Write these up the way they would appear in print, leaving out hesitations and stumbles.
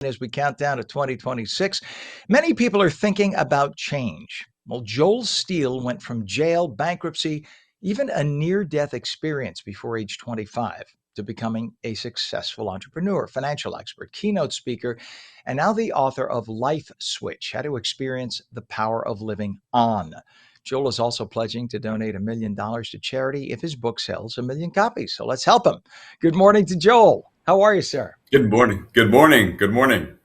As we count down to 2026, many people are thinking about change. Well, Joel Steele went from jail, bankruptcy, even a near death experience before age 25 to becoming a successful entrepreneur, financial expert, keynote speaker, and now the author of Life Switch: How to Experience the Power of Living On. Joel is also pledging to donate $1 million to charity if his book sells 1 million copies. So let's help him. Good morning to Joel. How are you, sir? Good morning. Good morning. Good morning.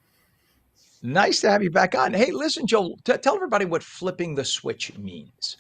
Nice to have you back on. Hey, listen, Joel, tell everybody what flipping the switch means.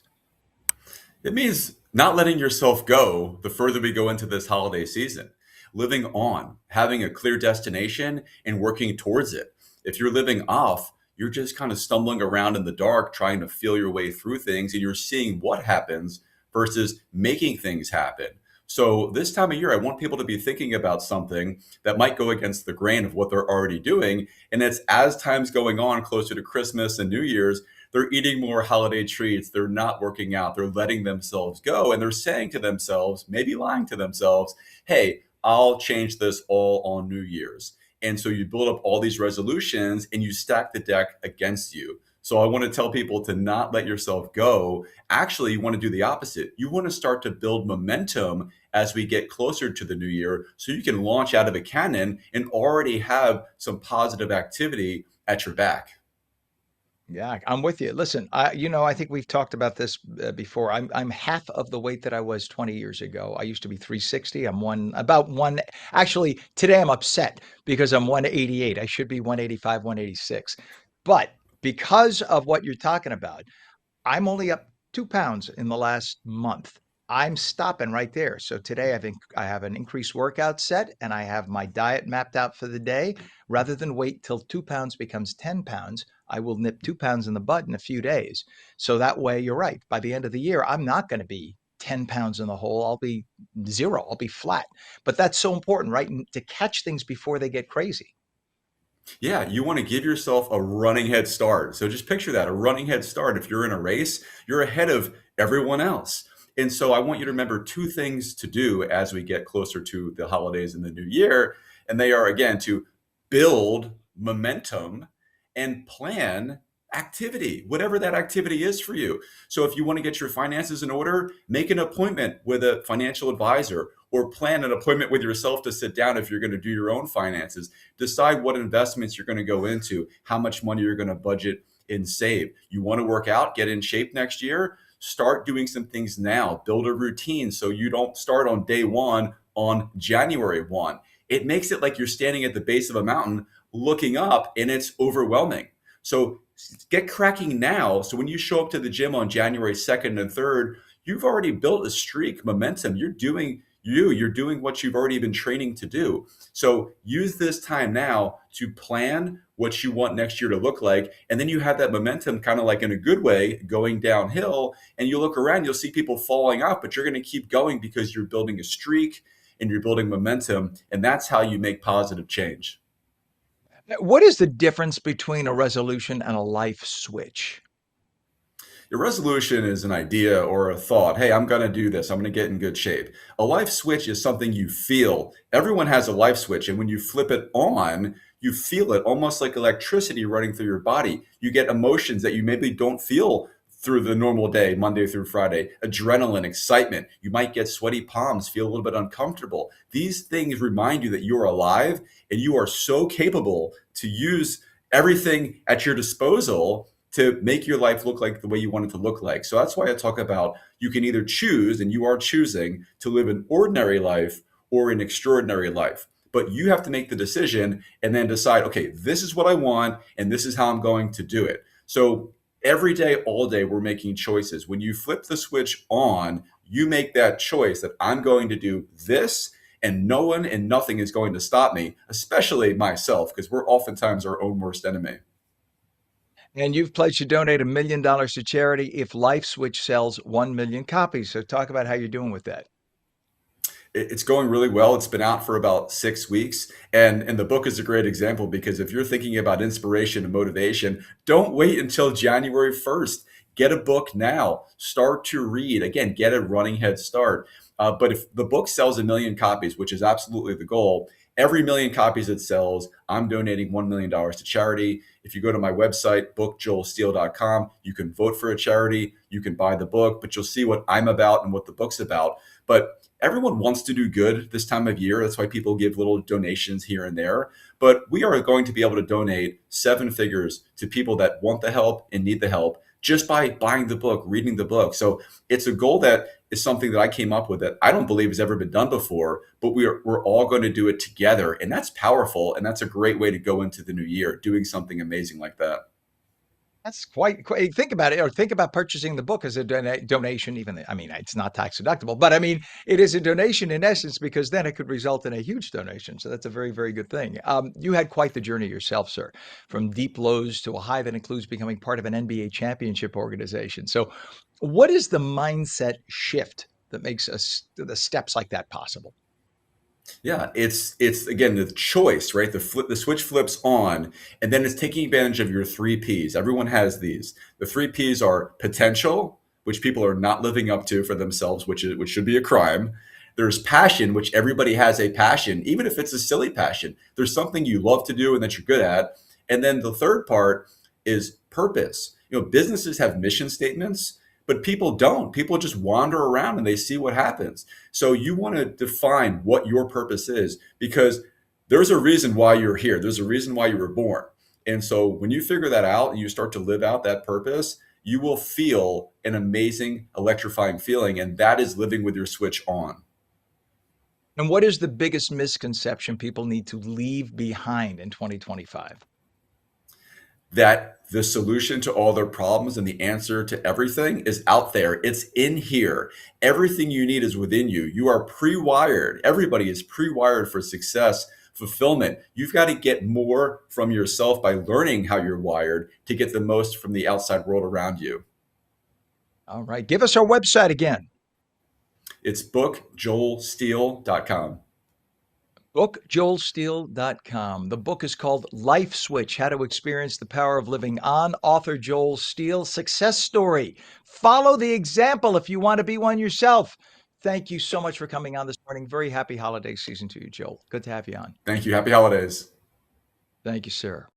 It means not letting yourself go the further we go into this holiday season. Living on, having a clear destination and working towards it. If you're living off, you're just kind of stumbling around in the dark trying to feel your way through things and you're seeing what happens versus making things happen. So this time of year, I want people to be thinking about something that might go against the grain of what they're already doing. And it's as time's going on closer to Christmas and New Year's, they're eating more holiday treats. They're not working out. They're letting themselves go. And they're saying to themselves, maybe lying to themselves, hey, I'll change this all on New Year's. And so you build up all these resolutions and you stack the deck against you. So I want to tell people to not let yourself go. Actually, you want to do the opposite. You want to start to build momentum as we get closer to the new year so you can launch out of a cannon and already have some positive activity at your back. Yeah, I'm with you. Listen, I think we've talked about this before. I'm half of the weight that I was 20 years ago. I used to be 360. I'm about one. Actually, today I'm upset because I'm 188. I should be 185, 186. But because of what you're talking about, I'm only up 2 pounds in the last month. I'm stopping right there. So today I have an increased workout set and I have my diet mapped out for the day. Rather than wait till 2 pounds becomes 10 pounds, I will nip 2 pounds in the bud in a few days. So that way, you're right. By the end of the year, I'm not going to be 10 pounds in the hole. I'll be zero. I'll be flat. But that's so important, right? To catch things before they get crazy. Yeah, you want to give yourself a running head start. So just picture that, a running head start. If you're in a race, you're ahead of everyone else. And so I want you to remember two things to do as we get closer to the holidays and the new year. And they are, again, to build momentum and plan activity, whatever that activity is for you. So if you want to get your finances in order, make an appointment with a financial advisor or plan an appointment with yourself to sit down if you're going to do your own finances. Decide what investments you're going to go into, how much money you're going to budget and save. You want to work out, get in shape next year? Start doing some things now. Build a routine so you don't start on day one on January 1. It makes it like you're standing at the base of a mountain looking up and it's overwhelming. So get cracking now. So when you show up to the gym on January 2nd and 3rd, you've already built a streak, momentum. You're doing what you've already been training to do. So use this time now to plan what you want next year to look like. And then you have that momentum kind of like in a good way going downhill. And you look around, you'll see people falling off, but you're going to keep going because you're building a streak and you're building momentum. And that's how you make positive change. What is the difference between a resolution and a life switch? Your resolution is an idea or a thought. Hey, I'm going to do this. I'm going to get in good shape. A life switch is something you feel. Everyone has a life switch. And when you flip it on, you feel it almost like electricity running through your body. You get emotions that you maybe don't feel through the normal day, Monday through Friday, adrenaline, excitement. You might get sweaty palms, feel a little bit uncomfortable. These things remind you that you're alive and you are so capable to use everything at your disposal to make your life look like the way you want it to look like. So that's why I talk about you can either choose, and you are choosing, to live an ordinary life or an extraordinary life. But you have to make the decision and then decide, okay, this is what I want and this is how I'm going to do it. So every day, all day, we're making choices. When you flip the switch on, you make that choice that I'm going to do this and no one and nothing is going to stop me, especially myself, because we're oftentimes our own worst enemy. And you've pledged to donate $1 million to charity if Life Switch sells 1 million copies. So talk about how you're doing with that. It's going really well. It's been out for about 6 weeks. And the book is a great example because if you're thinking about inspiration and motivation, don't wait until January 1st. Get a book now. Start to read. Again, get a running head start. But if the book sells 1 million copies, which is absolutely the goal, Every million copies it sells, I'm donating $1 million to charity. If you go to my website, bookjoelsteele.com, you can vote for a charity, you can buy the book, but you'll see what I'm about and what the book's about. But everyone wants to do good this time of year. That's why people give little donations here and there. But we are going to be able to donate seven figures to people that want the help and need the help just by buying the book, reading the book. So it's a goal that is something that I came up with that I don't believe has ever been done before, but we're all going to do it together. And that's powerful. And that's a great way to go into the new year, doing something amazing like that. That's quite think about it, or think about purchasing the book as a donation, even I mean, it's not tax deductible, but I mean, it is a donation in essence because then it could result in a huge donation. So that's a very, very good thing. You had quite the journey yourself, sir, from deep lows to a high that includes becoming part of an NBA championship organization. So what is the mindset shift that makes us the steps like that possible? Yeah, it's again the choice, right? The switch flips on, and then it's taking advantage of your three P's. Everyone has these. The three P's are potential, which people are not living up to for themselves, which should be a crime. There's passion, which everybody has a passion, even if it's a silly passion. There's something you love to do and that you're good at. And then the third part is purpose. Businesses have mission statements, but people don't. People just wander around and they see what happens. So you want to define what your purpose is because there's a reason why you're here. There's a reason why you were born. And so when you figure that out and you start to live out that purpose, you will feel an amazing, electrifying feeling. And that is living with your switch on. And what is the biggest misconception people need to leave behind in 2025? That the solution to all their problems and the answer to everything is out there. It's in here. Everything you need is within you. You are pre-wired. Everybody is pre-wired for success, fulfillment. You've got to get more from yourself by learning how you're wired to get the most from the outside world around you. All right. Give us our website again. It's bookjoelsteele.com. BookJoelSteele.com. The book is called Life Switch: How to Experience the Power of Living On. Author Joel Steele. Success story. Follow the example if you want to be one yourself. Thank you so much for coming on this morning. Very happy holiday season to you, Joel. Good to have you on. Thank you. Happy holidays. Thank you, sir.